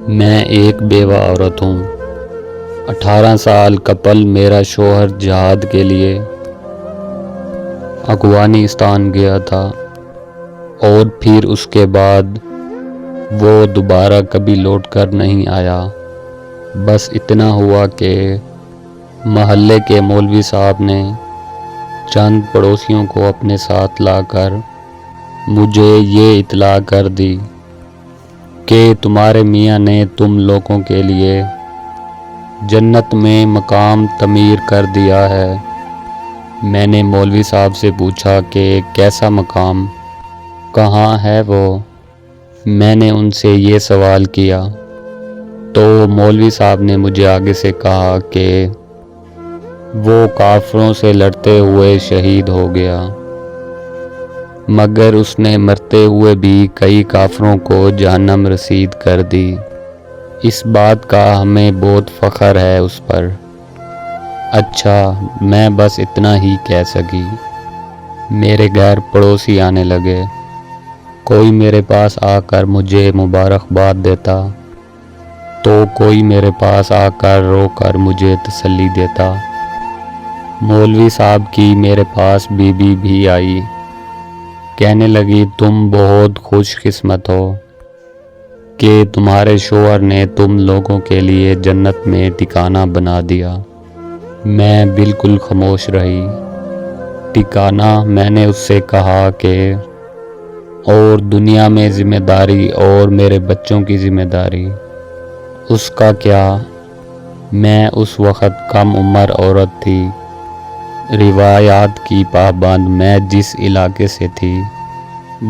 میں ایک بیوہ عورت ہوں۔ 18 سال قبل میرا شوہر جہاد کے لیے افغانستان گیا تھا اور پھر اس کے بعد وہ دوبارہ کبھی لوٹ کر نہیں آیا۔ بس اتنا ہوا کہ محلے کے مولوی صاحب نے چند پڑوسیوں کو اپنے ساتھ لا کر مجھے یہ اطلاع کر دی کہ تمہارے میاں نے تم لوگوں کے لیے جنت میں مقام تعمیر کر دیا ہے۔ میں نے مولوی صاحب سے پوچھا کہ کیسا مقام، کہاں ہے وہ؟ میں نے ان سے یہ سوال کیا تو مولوی صاحب نے مجھے آگے سے کہا کہ وہ کافروں سے لڑتے ہوئے شہید ہو گیا، مگر اس نے مرتے ہوئے بھی کئی کافروں کو جہنم رسید کر دی۔ اس بات کا ہمیں بہت فخر ہے اس پر۔ اچھا، میں بس اتنا ہی کہہ سکی۔ میرے گھر پڑوسی آنے لگے، کوئی میرے پاس آ کر مجھے مبارکباد دیتا تو کوئی میرے پاس آ کر رو کر مجھے تسلی دیتا۔ مولوی صاحب کی میرے پاس بیوی بھی آئی، کہنے لگی تم بہت خوش قسمت ہو کہ تمہارے شوہر نے تم لوگوں کے لیے جنت میں ٹھکانہ بنا دیا۔ میں بالکل خاموش رہی۔ ٹھکانہ؟ میں نے اس سے کہا کہ اور دنیا میں ذمہ داری اور میرے بچوں کی ذمہ داری، اس کا کیا؟ میں اس وقت کم عمر عورت تھی، روایات کی پابند۔ میں جس علاقے سے تھی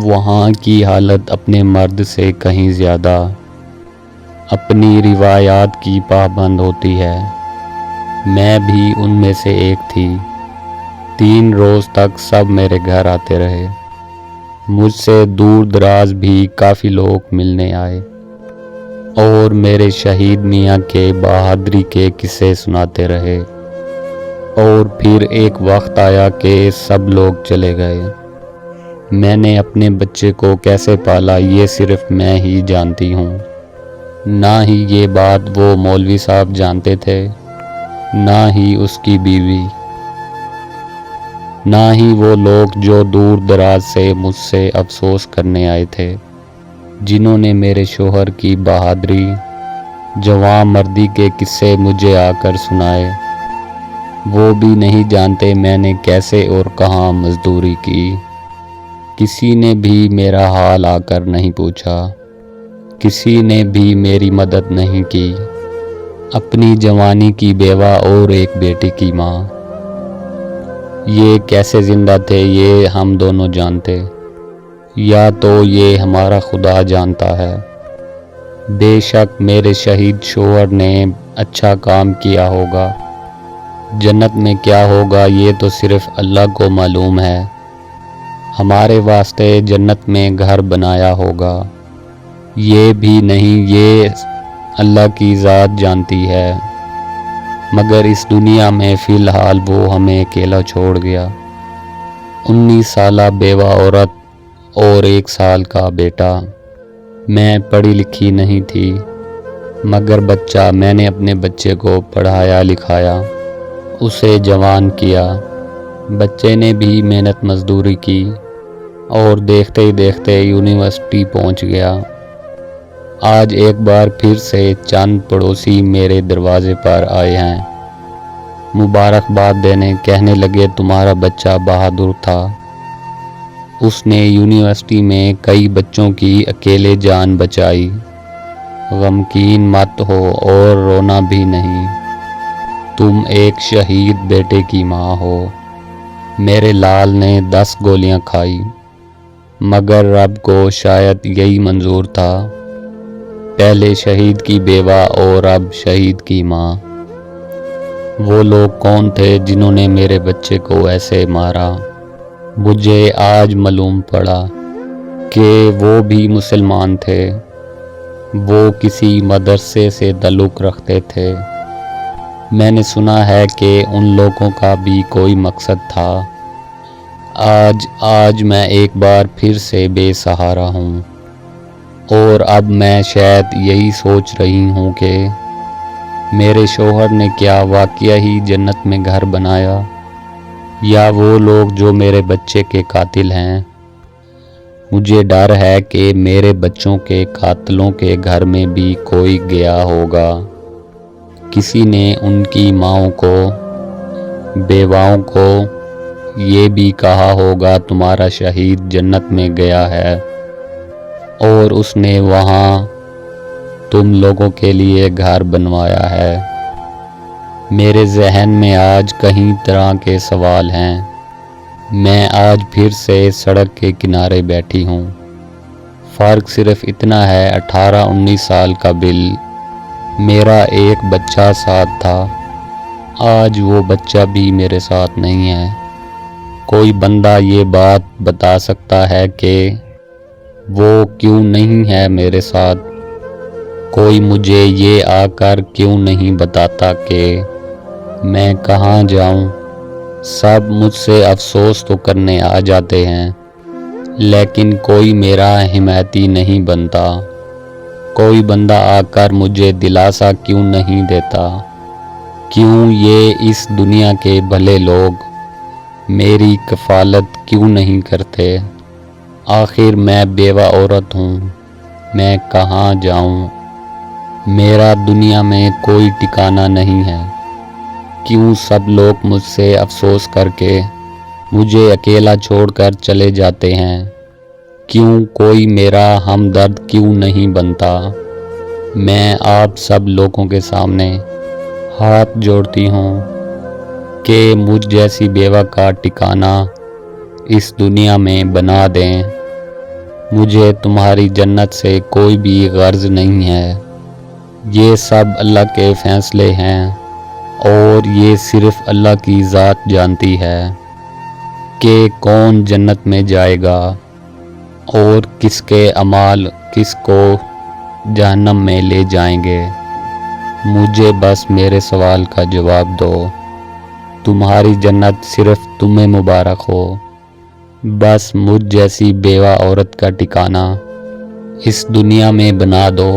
وہاں کی حالت اپنے مرد سے کہیں زیادہ اپنی روایات کی پابند ہوتی ہے۔ میں بھی ان میں سے ایک تھی۔ 3 روز تک سب میرے گھر آتے رہے۔ مجھ سے دور دراز بھی کافی لوگ ملنے آئے اور میرے شہید میاں کے بہادری کے قصے سناتے رہے۔ اور پھر ایک وقت آیا کہ سب لوگ چلے گئے۔ میں نے اپنے بچے کو کیسے پالا یہ صرف میں ہی جانتی ہوں، نہ ہی یہ بات وہ مولوی صاحب جانتے تھے، نہ ہی اس کی بیوی، نہ ہی وہ لوگ جو دور دراز سے مجھ سے افسوس کرنے آئے تھے، جنہوں نے میرے شوہر کی بہادری، جواں مردی کے قصے مجھے آ کر سنائے۔ وہ بھی نہیں جانتے میں نے کیسے اور کہاں مزدوری کی۔ کسی نے بھی میرا حال آ کر نہیں پوچھا، کسی نے بھی میری مدد نہیں کی۔ اپنی جوانی کی بیوہ اور ایک بیٹی کی ماں، یہ کیسے زندہ تھے یہ ہم دونوں جانتے، یا تو یہ ہمارا خدا جانتا ہے۔ بے شک میرے شہید شوہر نے اچھا کام کیا ہوگا، جنت میں کیا ہوگا یہ تو صرف اللہ کو معلوم ہے۔ ہمارے واسطے جنت میں گھر بنایا ہوگا، یہ بھی نہیں، یہ اللہ کی ذات جانتی ہے۔ مگر اس دنیا میں فی الحال وہ ہمیں اکیلا چھوڑ گیا۔ 19 سالہ بیوہ عورت اور 1 سال کا بیٹا۔ میں پڑھی لکھی نہیں تھی، مگر بچہ، میں نے اپنے بچے کو پڑھایا لکھایا، اسے جوان کیا۔ بچے نے بھی محنت مزدوری کی اور دیکھتے ہی دیکھتے یونیورسٹی پہنچ گیا۔ آج ایک بار پھر سے چند پڑوسی میرے دروازے پر آئے ہیں، مبارکباد دینے، کہنے لگے تمہارا بچہ بہادر تھا، اس نے یونیورسٹی میں کئی بچوں کی اکیلے جان بچائی۔ غمگین مت ہو اور رونا بھی نہیں، تم ایک شہید بیٹے کی ماں ہو۔ میرے لال نے 10 گولیاں کھائی، مگر رب کو شاید یہی منظور تھا، پہلے شہید کی بیوہ اور اب شہید کی ماں۔ وہ لوگ کون تھے جنہوں نے میرے بچے کو ایسے مارا؟ مجھے آج معلوم پڑا کہ وہ بھی مسلمان تھے، وہ کسی مدرسے سے تعلق رکھتے تھے۔ میں نے سنا ہے کہ ان لوگوں کا بھی کوئی مقصد تھا۔ آج میں ایک بار پھر سے بے سہارا ہوں۔ اور اب میں شاید یہی سوچ رہی ہوں کہ میرے شوہر نے کیا واقعہ ہی جنت میں گھر بنایا، یا وہ لوگ جو میرے بچے کے قاتل ہیں۔ مجھے ڈر ہے کہ میرے بچوں کے قاتلوں کے گھر میں بھی کوئی گیا ہوگا، کسی نے ان کی ماؤں کو، بیواؤں کو یہ بھی کہا ہوگا تمہارا شہید جنت میں گیا ہے، اور اس نے وہاں تم لوگوں کے لیے گھر بنوایا ہے۔ میرے ذہن میں آج کئی طرح کے سوال ہیں۔ میں آج پھر سے سڑک کے کنارے بیٹھی ہوں۔ فرق صرف اتنا ہے 18-19 سال کا بل، میرا ایک بچہ ساتھ تھا، آج وہ بچہ بھی میرے ساتھ نہیں ہے۔ کوئی بندہ یہ بات بتا سکتا ہے کہ وہ کیوں نہیں ہے میرے ساتھ؟ کوئی مجھے یہ آ کر کیوں نہیں بتاتا کہ میں کہاں جاؤں؟ سب مجھ سے افسوس تو کرنے آ جاتے ہیں، لیکن کوئی میرا حمایتی نہیں بنتا۔ کوئی بندہ آ کر مجھے دلاسا کیوں نہیں دیتا؟ کیوں یہ اس دنیا کے بھلے لوگ میری کفالت کیوں نہیں کرتے؟ آخر میں بیوہ عورت ہوں، میں کہاں جاؤں؟ میرا دنیا میں کوئی ٹھکانہ نہیں ہے۔ کیوں سب لوگ مجھ سے افسوس کر کے مجھے اکیلا چھوڑ کر چلے جاتے ہیں؟ کیوں کوئی میرا ہمدرد کیوں نہیں بنتا؟ میں آپ سب لوگوں کے سامنے ہاتھ جوڑتی ہوں کہ مجھ جیسی بیوہ کا ٹھکانہ اس دنیا میں بنا دیں۔ مجھے تمہاری جنت سے کوئی بھی غرض نہیں ہے۔ یہ سب اللہ کے فیصلے ہیں، اور یہ صرف اللہ کی ذات جانتی ہے کہ کون جنت میں جائے گا اور کس کے اعمال کس کو جہنم میں لے جائیں گے۔ مجھے بس میرے سوال کا جواب دو۔ تمہاری جنت صرف تمہیں مبارک ہو۔ بس مجھ جیسی بیوہ عورت کا ٹھکانہ اس دنیا میں بنا دو۔